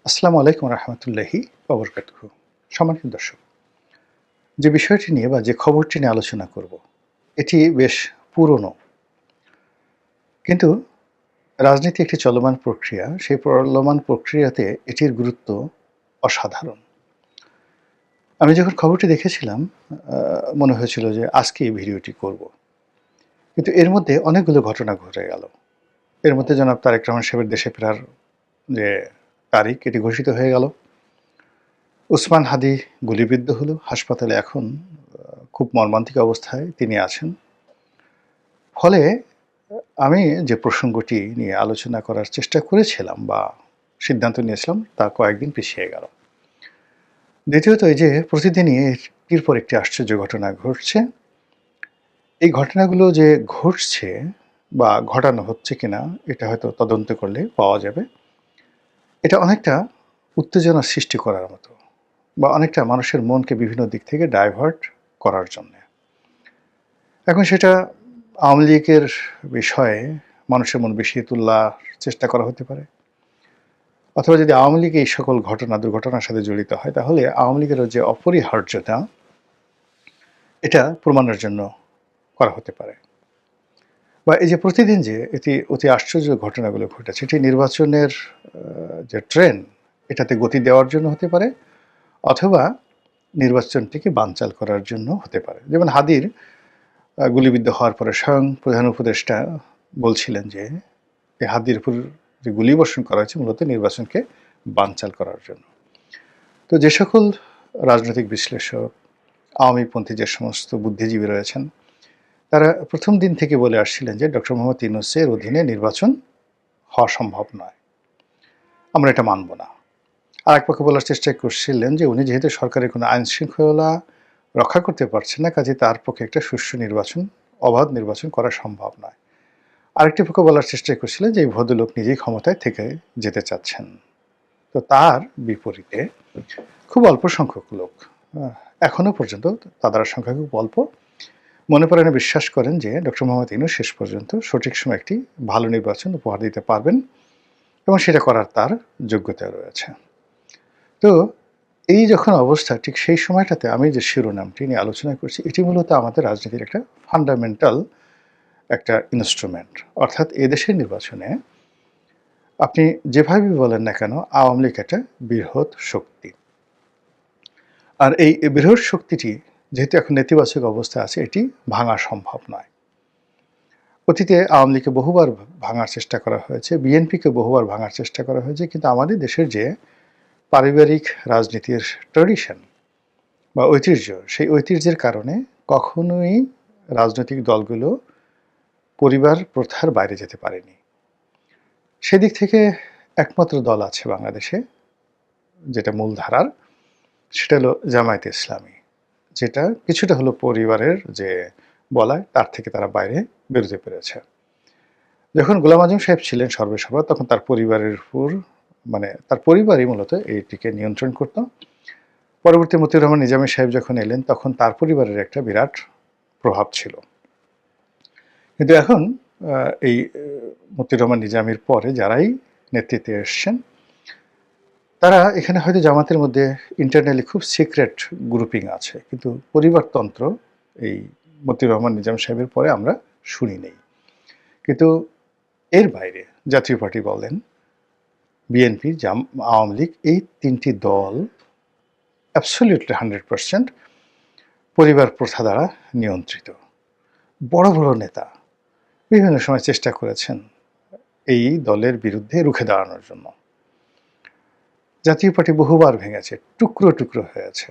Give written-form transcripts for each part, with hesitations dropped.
আসসালামু আলাইকুম রহমতুল্লাহি ওবরকাতুহু। সম্মানিত দর্শক, যে বিষয়টি নিয়ে বা যে খবরটি নিয়ে আলোচনা করব, এটি বেশ পুরনো। কিন্তু রাজনীতি একটি চলমান প্রক্রিয়া। সেই চলমান প্রক্রিয়াতে এটির গুরুত্ব অসাধারণ। আমি যখন খবরটি দেখেছিলাম, আ মনে হয়েছিল যে আজকেই ভিডিওটি করব। কিন্তু এর মধ্যে অনেকগুলো ঘটনা ঘটে গেল। এর মধ্যে জনাব তারেক রহমান সাহেবের দেশে ফেরার যে তারিখ, এটি ঘোষিত হয়ে গেল। ওসমান হাদি গুলিবিদ্ধ হলো। হাসপাতালে এখন খুব মর্মান্তিক অবস্থায় তিনি আছেন। ফলে আমি যে প্রসঙ্গটি নিয়ে আলোচনা করার চেষ্টা করেছিলাম বা সিদ্ধান্ত নিয়েছিলাম, তা কয়েকদিন পিছিয়ে গেল। দ্বিতীয়ত এই যে প্রতিদিনই একটির পর একটি আশ্চর্য ঘটনা ঘটছে। এই ঘটনাগুলো যে ঘটছে বা ঘটানো হচ্ছে কিনা, এটা হয়তো তদন্ত করলে পাওয়া যাবে। এটা অনেকটা উত্তেজনা সৃষ্টি করার মতো বা অনেকটা মানুষের মনকে বিভিন্ন দিক থেকে ডাইভার্ট করার জন্যে। এখন সেটা আওয়ামী লীগের বিষয়ে মানুষের মন বিষিয়ে তোলার চেষ্টা করা হতে পারে। অথবা যদি আওয়ামী লীগ এই সকল ঘটনা, দুর্ঘটনার সাথে জড়িত হয়, তাহলে আওয়ামী লীগেরও যে অপরিহার্যতা, এটা প্রমাণের জন্য করা হতে পারে। বা এই যে প্রতিদিন যে অতি আশ্চর্য ঘটনাগুলো ঘটেছে, এটি নির্বাচনের যে ট্রেন্ড, এটাতে গতি দেওয়ার জন্য হতে পারে, অথবা নির্বাচনটিকে বানচাল করার জন্য হতে পারে। যেমন হাদির গুলিবিদ্ধ হওয়ার পরে স্বয়ং প্রধান উপদেষ্টা বলছিলেন যে এই হাদির উপর যে গুলিবর্ষণ করা হয়েছে মূলত নির্বাচনকে বানচাল করার জন্য। তো যে সকল রাজনৈতিক বিশ্লেষক, আওয়ামীপন্থী যে সমস্ত বুদ্ধিজীবী রয়েছেন, তারা প্রথম দিন থেকে বলে আসছিলেন যে ডক্টর মোহাম্মদ ইউনূসের অধীনে নির্বাচন হওয়া সম্ভব নয়। আমরা এটা মানব না। আরেক পক্ষে বলার চেষ্টা করছিলেন যে উনি যেহেতু সরকারের কোনো আইন শৃঙ্খলা রক্ষা করতে পারছেন না, কাজেই তার পক্ষে একটা সুষ্ঠু নির্বাচন, অবাধ নির্বাচন করা সম্ভব নয়। আরেকটি পক্ষ বলার চেষ্টা করছিলেন যে এই ভদ্রলোক নিজেই ক্ষমতায় থেকে যেতে চাচ্ছেন। তো তার বিপরীতে খুব অল্প সংখ্যক লোক, এখনো পর্যন্ত তাদের সংখ্যা খুব অল্প, মনে প্রাণে বিশ্বাস করেন যে ডক্টর মোহাম্মদ ইউনূস শেষ পর্যন্ত সঠিক সময়ে একটি ভালো নির্বাচন উপহার দিতে পারবেন এবং সেটা করার তার যোগ্যতা রয়েছে। তো এই যখন অবস্থা, ঠিক সেই সময়টাতে আমি যে শিরোনামটি নিয়ে আলোচনা করছি, এটি মূলত আমাদের রাজনীতির একটা ফান্ডামেন্টাল একটা ইনস্ট্রুমেন্ট। অর্থাৎ এদেশের নির্বাচনে আপনি যেভাবেই বলেন না কেন, আওয়ামী লীগ একটা বৃহৎ শক্তি। আর এই বৃহৎ শক্তিটি যেহেতু এখন নেতিবাচক অবস্থায় আছে, এটি ভাঙা সম্ভব নয়। অতীতে আওয়ামী লীগকে বহুবার ভাঙার চেষ্টা করা হয়েছে, বিএনপিকে বহুবার ভাঙার চেষ্টা করা হয়েছে, কিন্তু আমাদের দেশের যে পারিবারিক রাজনীতির ট্র্যাডিশন বা ঐতিহ্য, সেই ঐতিহ্যের কারণে কখনোই রাজনৈতিক দলগুলো পরিবার প্রথার বাইরে যেতে পারেনি। সেদিক থেকে একমাত্র দল আছে বাংলাদেশে যেটা মূলধারার, সেটা হলো জামায়াতে ইসলামী, যেটা কিছুটা হলো পরিবারের যে বলায় তার থেকে তারা বাইরে বেরোতে পেরেছে। যখন গোলাম আজম সাহেব ছিলেন সর্বেসর্বা, তখন তার পরিবারের উপর, মানে তার পরিবারই মূলত এইটিকে নিয়ন্ত্রণ করত। পরবর্তী মতিউর রহমান নিজামী সাহেব যখন এলেন, তখন তার পরিবারের একটা বিরাট প্রভাব ছিল। কিন্তু এখন এই মতিউর রহমান নিজামীর পরে যারাই নেতৃত্বে এসছেন, তারা এখানে হয়তো জামাতের মধ্যে ইন্টারনালি খুব সিক্রেট গ্রুপিং আছে, কিন্তু পরিবারতন্ত্র এই মতিউর রহমান নিজাম সাহেবের পরে আমরা শুনি নেই। কিন্তু এর বাইরে জাতীয় পার্টি বলেন, বিএনপি, আওয়ামী লীগ, এই তিনটি দল অ্যাবসলিউটলি 100% পরিবার প্রথা দ্বারা নিয়ন্ত্রিত। বড় বড় নেতা বিভিন্ন সময় চেষ্টা করেছেন এই দলের বিরুদ্ধে রুখে দাঁড়ানোর জন্য। জাতীয় পার্টি বহুবার ভেঙেছে, টুকরো টুকরো হয়েছে।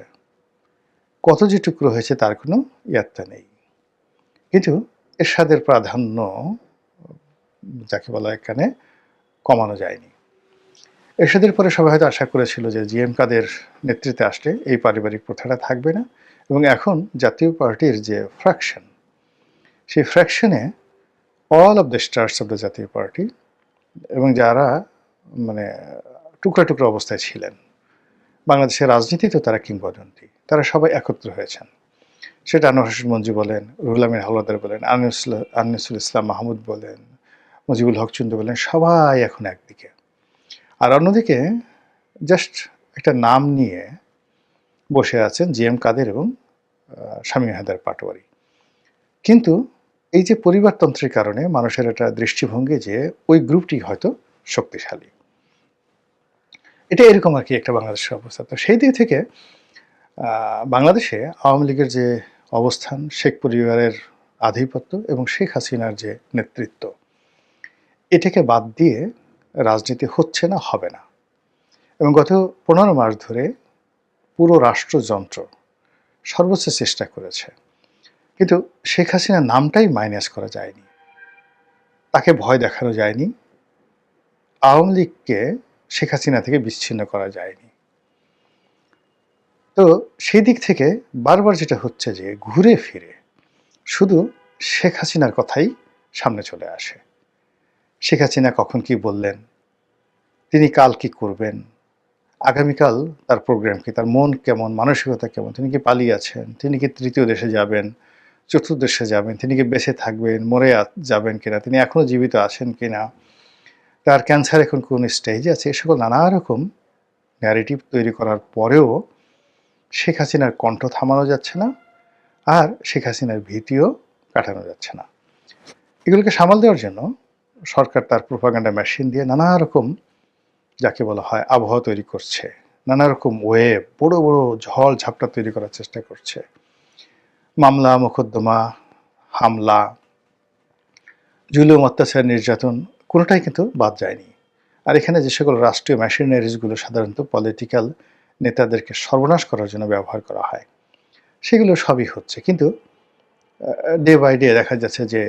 কত যে টুকরো হয়েছে তার কোনো ইয়াত্তা নেই। কিন্তু এরশাদের প্রাধান্য, যাকে বলা এখানে, কমানো যায়নি। এরশাদের পরে সবাই হয়তো আশা করেছিল যে জি এম কাদের নেতৃত্বে আসলে এই পারিবারিক প্রথাটা থাকবে না, এবং এখন জাতীয় পার্টির যে ফ্র্যাকশন, সেই ফ্র্যাকশনে all of the stars of the জাতীয় পার্টি এবং যারা মানে টুকরা টুকরা অবস্থায় ছিলেন, বাংলাদেশের রাজনীতিতে তারা কিংবদন্তি, তারা সবাই একত্র হয়েছেন। সেটা আনোয়ার হোসেন মঞ্জু বলেন, রুহুল আমিন হাওলাদার বলেন, আনিসুল ইসলাম মাহমুদ বলেন, মুজিবুল হক চুন্নু বলেন, সবাই এখন একদিকে। আর অন্যদিকে জাস্ট একটা নাম নিয়ে বসে আছেন জি.এম. কাদের এবং শামীম হায়দার পাটোয়ারি। কিন্তু এই যে পরিবারতন্ত্রের কারণে মানুষের একটা দৃষ্টিভঙ্গি যে ওই গ্রুপটি হয়তো শক্তিশালী। এটা এরকম আরকি একটা বাংলাদেশের অবস্থা। তো সেই দিক থেকে বাংলাদেশে আওয়ামী লীগের যে অবস্থান, শেখ পরিবারের আধিপত্য এবং শেখ হাসিনার যে নেতৃত্ব, এটাকে বাদ দিয়ে রাজনীতি হচ্ছে না, হবে না। এবং গত ১৫ মাস ধরে পুরো রাষ্ট্রযন্ত্র সর্বোচ্চ চেষ্টা করেছে। কিন্তু শেখ হাসিনার নামটাই মাইনাস করা যায়নি। তাকে ভয় দেখানো যায়নি। আওয়ামী লীগকে শেখ হাসিনা থেকে বিচ্ছিন্ন করা যায়নি। তো সেই দিক থেকে বারবার যেটা হচ্ছে যে ঘুরে ফিরে শুধু শেখ হাসিনার কথাই সামনে চলে আসে। শেখ হাসিনা কখন কি বললেন, তিনি কাল কি করবেন, আগামীকাল তার প্রোগ্রাম কি, তার মন কেমন, মানসিকতা কেমন, তিনি কি পালিয়ে আছেন, তিনি কি তৃতীয় দেশে যাবেন, চতুর্থ দেশে যাবেন, তিনি কি বেঁচে থাকবেন, মরে যাবেন কিনা, তিনি এখনো জীবিত আছেন কিনা, তার ক্যান্সার এখন কোন স্টেজে আছে, এ সকল নানা রকম ন্যারেটিভ তৈরি করার পরেও শেখ হাসিনার কণ্ঠ থামানো যাচ্ছে না, আর শেখ হাসিনার ভীতিও কাটানো যাচ্ছে না। এগুলোকে সামাল দেওয়ার জন্য সরকার তার প্রোপাগান্ডা মেশিন দিয়ে নানা রকম, যাকে বলা হয়, আবহাওয়া তৈরি করছে, নানা রকম ওয়েব, বড় বড় ঝড় ঝাপটা তৈরি করার চেষ্টা করছে। মামলা, মোকদ্দমা, হামলা, জুলুম, অত্যাচার, নির্যাতন কোনোটাই কিন্তু বাদ যায়নি। আর এখানে যে সকল রাষ্ট্রীয় মেশিনারিজগুলো সাধারণত পলিটিক্যাল নেতাদেরকে সর্বনাশ করার জন্য ব্যবহার করা হয়, সেগুলো সবই হচ্ছে। কিন্তু ডে বাই ডে দেখা যাচ্ছে যে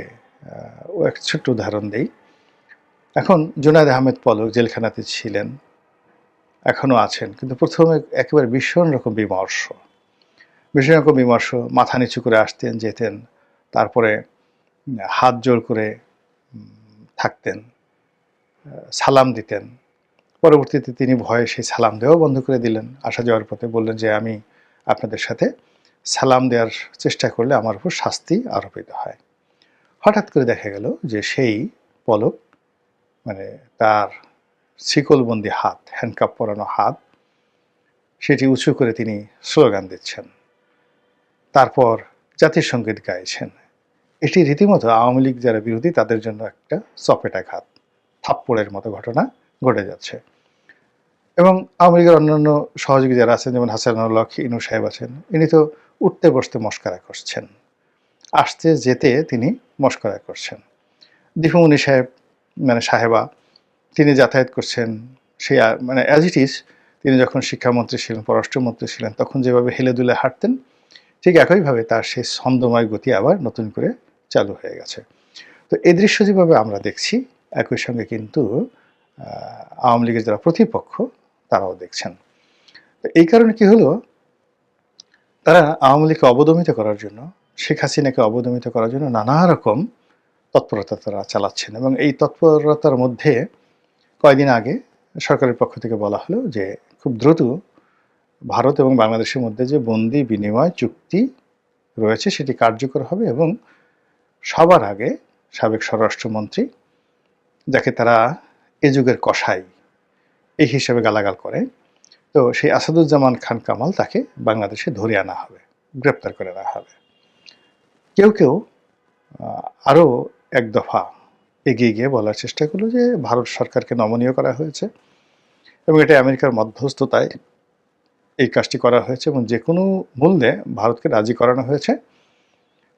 একটা ছোট্ট উদাহরণ দেই। এখন জুনায়েদ আহমেদ পলক জেলখানাতে ছিলেন, এখনও আছেন, কিন্তু প্রথমে একেবারে ভীষণ রকম বিমর্ষ, মাথা নিচু করে আসতেন যেতেন, তারপরে হাত জোড় করে থাকতেন, সালাম দিতেন। পরবর্তীতে তিনি ভয়ে সেই সালাম দেওয়াও বন্ধ করে দিলেন। আসা যাওয়ার পথে বললেন যে আমি আপনাদের সাথে সালাম দেওয়ার চেষ্টা করলে আমার উপর শাস্তি আরোপিত হয়। হঠাৎ করে দেখা গেল যে সেই পলক, মানে তার শিকলবন্দি হাত, হ্যান্ডকাপ পরানো হাত, সেটি উঁচু করে তিনি স্লোগান দিচ্ছেন, তারপর জাতীয় সঙ্গীত গাইছেন। এটি রীতিমতো আওয়ামী লীগ যারা বিরোধী তাদের জন্য একটা চপেটাঘাত, থাপ্পড়ের মতো ঘটনা ঘটে যাচ্ছে। এবং আওয়ামী লীগের অন্যান্য সহযোগী যারা আছেন, যেমন হাসানুল হক ইনু সাহেব আছেন, ইনি তো উঠতে বসতে মশকরা করছেন, আসতে যেতে তিনি মশকরা করছেন। দীপুমণি সাহেব, মানে সাহেবা, তিনি যাতায়াত করছেন, সেই মানে অ্যাজ ইট ইজ তিনি যখন শিক্ষামন্ত্রী ছিলেন, পররাষ্ট্রমন্ত্রী ছিলেন, তখন যেভাবে হেলে দুলে হাঁটতেন, ঠিক একইভাবে তার সেই ছন্দময় গতি আবার নতুন করে চালু হয়ে গেছে। তো এই দৃশ্য যেভাবে আমরা দেখছি, একই সঙ্গে কিন্তু আওয়ামী লীগের যারা প্রতিপক্ষ তারাও দেখছেন। তো এই কারণে কি হলো, তারা আওয়ামী লীগকে অবদমিত করার জন্য, শেখ হাসিনাকে অবদমিত করার জন্য নানা রকম তৎপরতা তারা চালাচ্ছেন। এবং এই তৎপরতার মধ্যে কয়েকদিন আগে সরকারের পক্ষ থেকে বলা হলো যে খুব দ্রুত ভারত এবং বাংলাদেশের মধ্যে যে বন্দি বিনিময় চুক্তি রয়েছে সেটি কার্যকর হবে, এবং সবার আগে সাবেক স্বরাষ্ট্রমন্ত্রী, যাকে তারা এ যুগের কসাই এই হিসেবে গালাগাল করে, তো সেই আসাদুজ্জামান খান কামাল, তাকে বাংলাদেশে ধরে আনা হবে, গ্রেপ্তার করে আনা হবে। কেউ কেউ আরও এক দফা এগিয়ে গিয়ে বলার চেষ্টা করলো যে ভারত সরকারকে নমনীয় করা হয়েছে এবং এটা আমেরিকার মধ্যস্থতায় এই কাজটি করা হয়েছে, এবং যে কোনো মূল্যে ভারতকে রাজি করানো হয়েছে,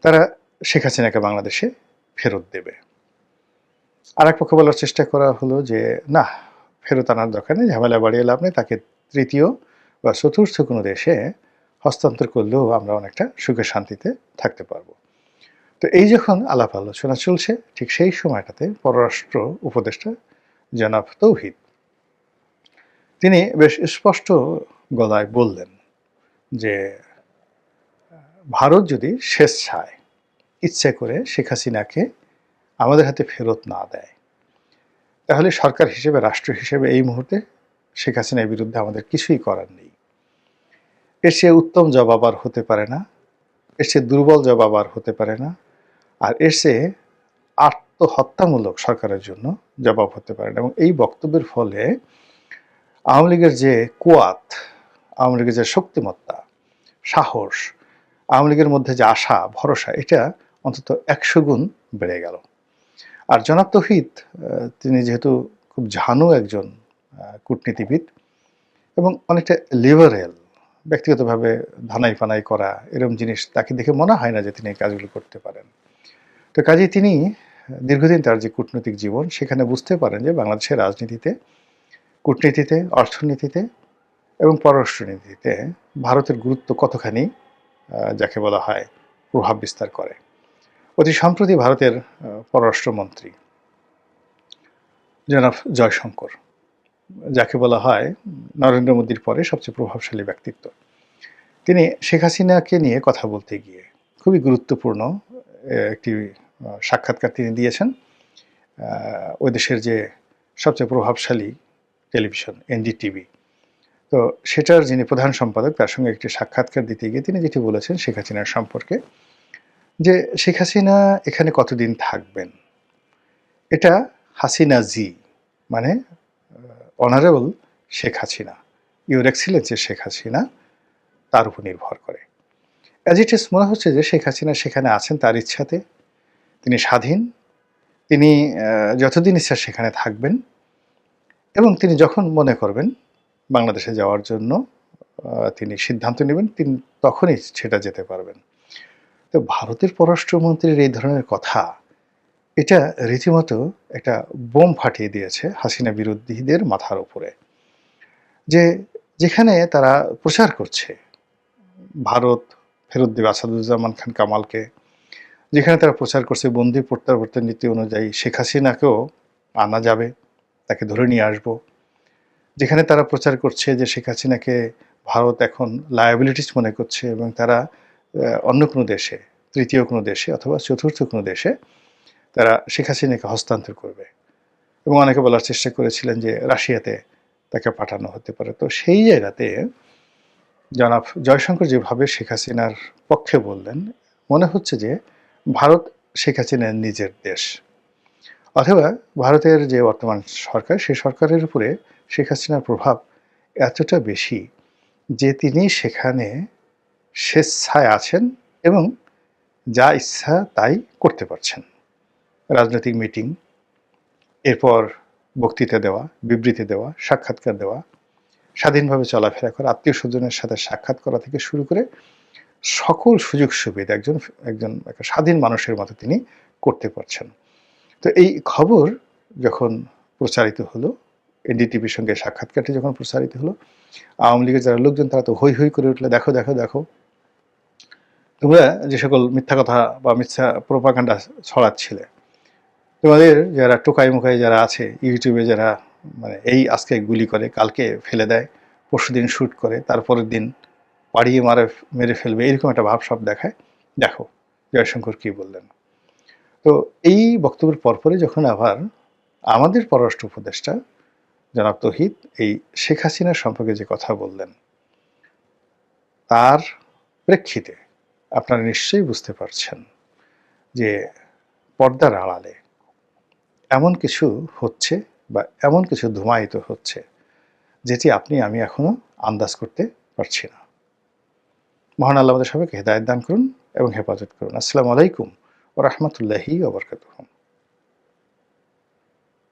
তারা শেখ হাসিনাকে বাংলাদেশে ফেরত দেবে। আর এক পক্ষ বলার চেষ্টা করা হলো যে না, ফেরত আনার দরকার নেই, ঝামেলা বাড়িয়ে লাভ নেই, তাকে তৃতীয় বা চতুর্থ কোনো দেশে হস্তান্তর করলেও আমরা অনেকটা সুখে শান্তিতে থাকতে পারবো। তো এই যখন আলাপ আলোচনা চলছে, ঠিক সেই সময়টাতে পররাষ্ট্র উপদেষ্টা জনাব তৌহিদ, তিনি বেশ স্পষ্ট গলায় বললেন যে ভারত যদি স্বেচ্ছায় ইচ্ছে করে শেখ হাসিনাকে আমাদের হাতে ফেরত না দেয়, তাহলে সরকার হিসেবে, রাষ্ট্র হিসেবে এই মুহূর্তে শেখ হাসিনার বিরুদ্ধে আমাদের কিছুই করার নেই। এর চেয়ে উত্তম জবাব আর হতে পারে না, এর চেয়ে দুর্বল জবাব আর হতে পারে না, আর এর চেয়ে আত্মহত্যামূলক সরকারের জন্য জবাব হতে পারে না। এবং এই বক্তব্যের ফলে আওয়ামী লীগের যে কুয়াত, আওয়ামী লীগের যে শক্তিমত্তা, সাহস, আওয়ামী লীগের মধ্যে যে আশা, ভরসা, এটা অন্তত ১০০ গুণ বেড়ে গেল। আর জনাব তৌহিদ তিনি যেহেতু খুব ঝানু একজন কূটনীতিবিদ এবং অনেকটা লিবারেল, ব্যক্তিগতভাবে ধানাই-পানাই করা এরকম জিনিস তাকে দেখে মনে হয় না যে তিনি এই কাজগুলো করতে পারেন। তো কাজেই তিনি দীর্ঘদিন তার যে কূটনৈতিক জীবন সেখানে বুঝতে পারেন যে বাংলাদেশের রাজনীতিতে, কূটনীতিতে, অর্থনীতিতে এবং পররাষ্ট্রনীতিতে ভারতের গুরুত্ব কতখানি যাকে বলা হয় প্রভাব বিস্তার করে। অতি সম্প্রতি ভারতের পররাষ্ট্রমন্ত্রী জনাব জয়শঙ্কর, যাকে বলা হয় নরেন্দ্র মোদীর পরে সবচেয়ে প্রভাবশালী ব্যক্তিত্ব, তিনি শেখ হাসিনাকে নিয়ে কথা বলতে গিয়ে খুবই গুরুত্বপূর্ণ একটি সাক্ষাৎকার তিনি দিয়েছেন। ওই দেশের যে সবচেয়ে প্রভাবশালী টেলিভিশন এনডিটিভি, তো সেটার যিনি প্রধান সম্পাদক তার সঙ্গে একটি সাক্ষাৎকার দিতে গিয়ে তিনি যেটি বলেছেন শেখ হাসিনার সম্পর্কে, যে শেখ হাসিনা এখানে কতদিন থাকবেন এটা হাসিনা জি, মানে honourable Sheikh Hasina, your excellency Sheikh Hasina, তার উপর নির্ভর করে। অ্যাজ ইট ইজ মনে হচ্ছে যে শেখ হাসিনা সেখানে আছেন তার ইচ্ছাতে, তিনি স্বাধীন, তিনি যতদিন ইচ্ছা সেখানে থাকবেন এবং তিনি যখন মনে করবেন বাংলাদেশে যাওয়ার জন্য তিনি সিদ্ধান্ত নেবেন, তিনি তখনই সেটা যেতে পারবেন। তো ভারতের পররাষ্ট্রমন্ত্রীর এই ধরনের কথা, এটা রীতিমতো একটা বোম ফাটিয়ে দিয়েছে হাসিনা বিরোধীদের মাথার উপরে। যে যেখানে তারা প্রচার করছে ভারত ফেরত দেবে আসাদুজ্জামান খান কামালকে, যেখানে তারা প্রচার করছে বন্দি প্রত্যাবর্তন নীতি অনুযায়ী শেখ হাসিনাকেও আনা যাবে, তাকে ধরে নিয়ে আসবো, যেখানে তারা প্রচার করছে যে শেখ হাসিনাকে ভারত এখন লায়াবিলিটিস মনে করছে এবং তারা অন্য কোনো দেশে, তৃতীয় কোনো দেশে অথবা চতুর্থ কোনো দেশে তারা শেখ হাসিনাকে হস্তান্তর করবে, এবং অনেকে বলার চেষ্টা করেছিলেন যে রাশিয়াতে তাকে পাঠানো হতে পারে। তো সেই জায়গাতে জনাব জয়শঙ্কর যেভাবে শেখ হাসিনার পক্ষে বললেন, মনে হচ্ছে যে ভারত শেখ হাসিনার নিজের দেশ, অথবা ভারতের যে বর্তমান সরকার সেই সরকারের উপরে শেখ হাসিনার প্রভাব এতটা বেশি যে তিনি সেখানে স্বেচ্ছায় আছেন এবং যা ইচ্ছা তাই করতে পারছেন। রাজনৈতিক মিটিং, এরপর বক্তৃতা দেওয়া, বিবৃতি দেওয়া, সাক্ষাৎকার দেওয়া, স্বাধীনভাবে চলাফেরা করা, আত্মীয় স্বজনের সাথে সাক্ষাৎ করা থেকে শুরু করে সকল সুযোগ সুবিধা একজন একজন একটা স্বাধীন মানুষের মতো তিনি করতে পারছেন। তো এই খবর যখন প্রচারিত হলো, এনডিটিভির সঙ্গে সাক্ষাৎকারটি যখন প্রচারিত হলো, আওয়ামী লীগের যারা লোকজন তারা তো হৈ হৈ করে উঠলে, দেখো দেখো দেখো, তোমরা যে সকল মিথ্যা কথা বা মিথ্যা প্রোপাগান্ডা ছড়াচ্ছিলে, তোমাদের যারা টোকাই মুখাই যারা আছে ইউটিউবে, যারা মানে এই আজকে গুলি করে কালকে ফেলে দেয়, পরশুদিন শ্যুট করে তারপরের দিন পাড়িয়ে মেরে ফেলবে, এরকম একটা ভাব সব দেখায়, দেখো জয়শঙ্কর কী বললেন। তো এই বক্তব্যের পরপরই যখন আবার আমাদের পররাষ্ট্র উপদেষ্টা জনাব তৌহিদ এই শেখ হাসিনার সম্পর্কে যে কথা বললেন, তার প্রেক্ষিতে আপনারা নিশ্চয়ই বুঝতে পারছেন যে পর্দার আড়ালে এমন কিছু হচ্ছে বা এমন কিছু ধূমায়িত হচ্ছে যেটি আপনি আমি এখনো আন্দাজ করতে পারছি না। মহান আল্লাহ আমাদের সবাইকে হেদায়েত দান করুন এবং হেফাজত করুন। আসসালামু আলাইকুম ওয়া রাহমাতুল্লাহি ওয়া বারাকাতুহু।